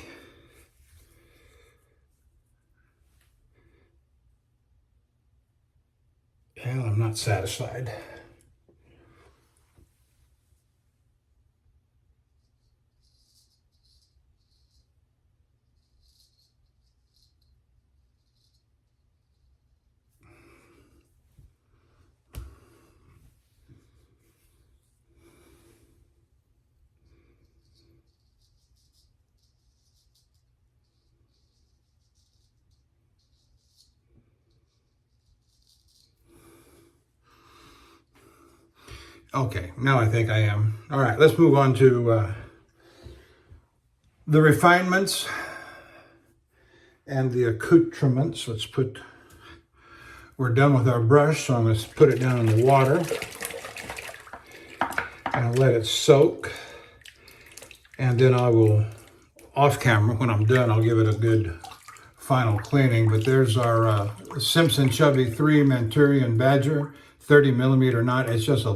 Well, I'm not satisfied. Okay, now I think I am. All right, let's move on to the refinements and the accoutrements. We're done with our brush, so I'm going to put it down in the water and let it soak. And then I will, off camera, when I'm done, I'll give it a good final cleaning. But there's our Simpson Chubby 3 Manchurian Badger, 30 millimeter knot. It's just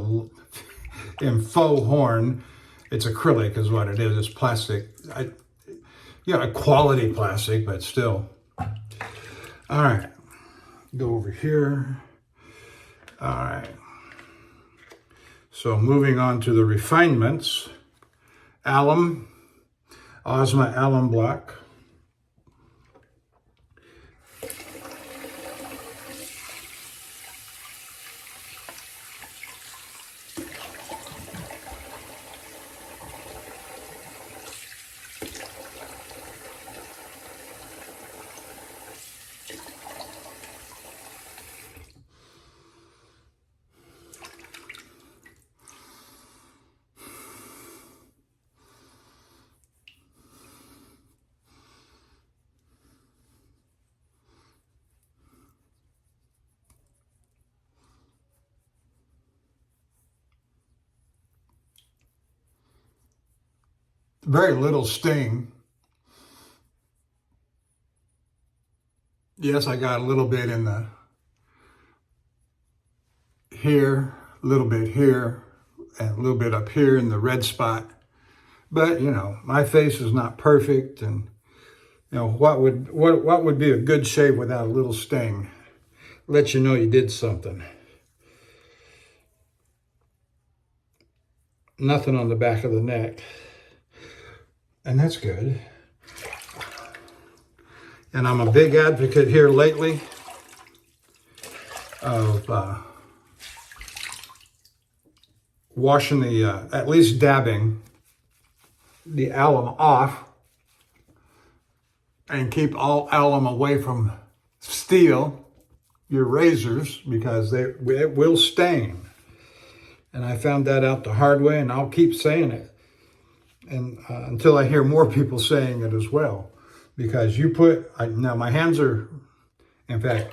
in faux horn. It's acrylic is what it is. It's plastic. A quality plastic, but still. All right, go over here. All right. So moving on to the refinements. Alum, Ozma alum block. Very little sting. Yes, I got a little bit in the here, a little bit here, and a little bit up here in the red spot. But you know, my face is not perfect, and you know what would be a good shave without a little sting? Let you know you did something. Nothing on the back of the neck. And that's good. And I'm a big advocate here lately of washing at least dabbing the alum off, and keep all alum away from steel, your razors, because it will stain. And I found that out the hard way, and I'll keep saying it. And until I hear more people saying it as well. Because now my hands are, in fact,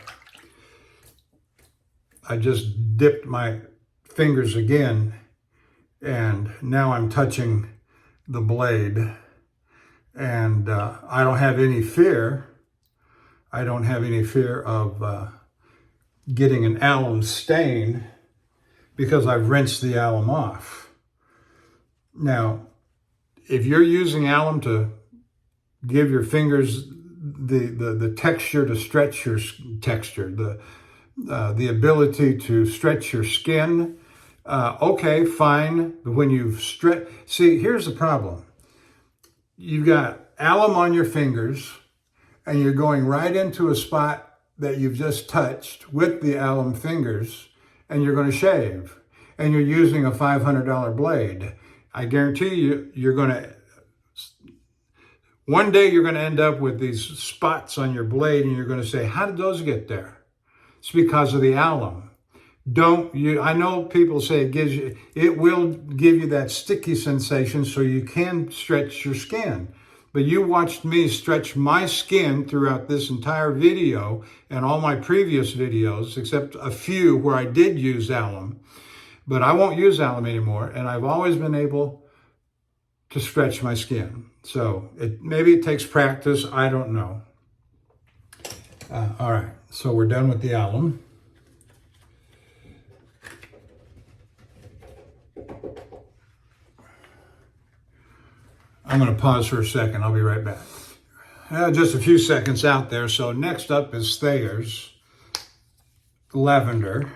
I just dipped my fingers again, and now I'm touching the blade. And I don't have any fear. I don't have any fear of getting an alum stain because I've rinsed the alum off. Now, if you're using alum to give your fingers the texture to stretch your texture, the ability to stretch your skin, okay, fine. But when you've see, here's the problem. You've got alum on your fingers, and you're going right into a spot that you've just touched with the alum fingers, and you're going to shave, and you're using a $500 blade. I guarantee you, one day you're going to end up with these spots on your blade, and you're going to say, how did those get there? It's because of the alum. I know people say it will give you that sticky sensation so you can stretch your skin. But you watched me stretch my skin throughout this entire video and all my previous videos, except a few where I did use alum. But I won't use alum anymore, and I've always been able to stretch my skin. So maybe it takes practice, I don't know. All right, so we're done with the alum. I'm going to pause for a second. I'll be right back. Just a few seconds out there. So next up is Thayer's Lavender.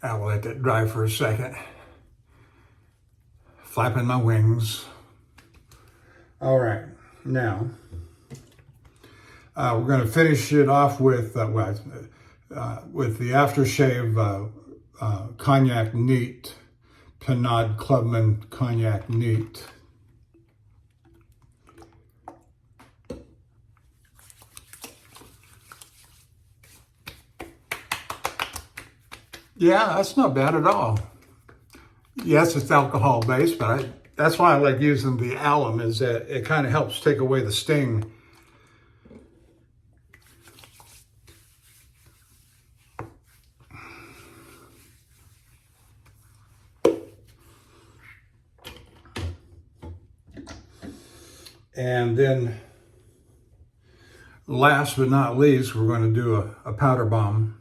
I'll let that dry for a second. Flapping my wings. All right, now we're going to finish it off with the aftershave Cognac Neat, Pinard Clubman Cognac Neat. Yeah, that's not bad at all. Yes, it's alcohol based, but that's why I like using the alum, is that it kind of helps take away the sting. And then last but not least, we're going to do a powder bomb.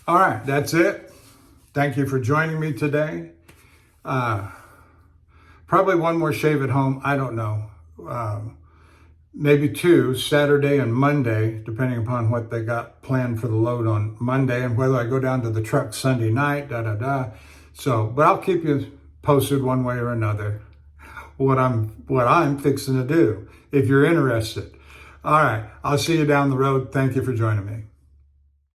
All right, that's it. Thank you for joining me today. Probably one more shave at home. I don't know. Maybe two, Saturday and Monday, depending upon what they got planned for the load on Monday and whether I go down to the truck Sunday night, So, but I'll keep you posted one way or another what I'm fixing to do if you're interested. All right, I'll see you down the road. Thank you for joining me.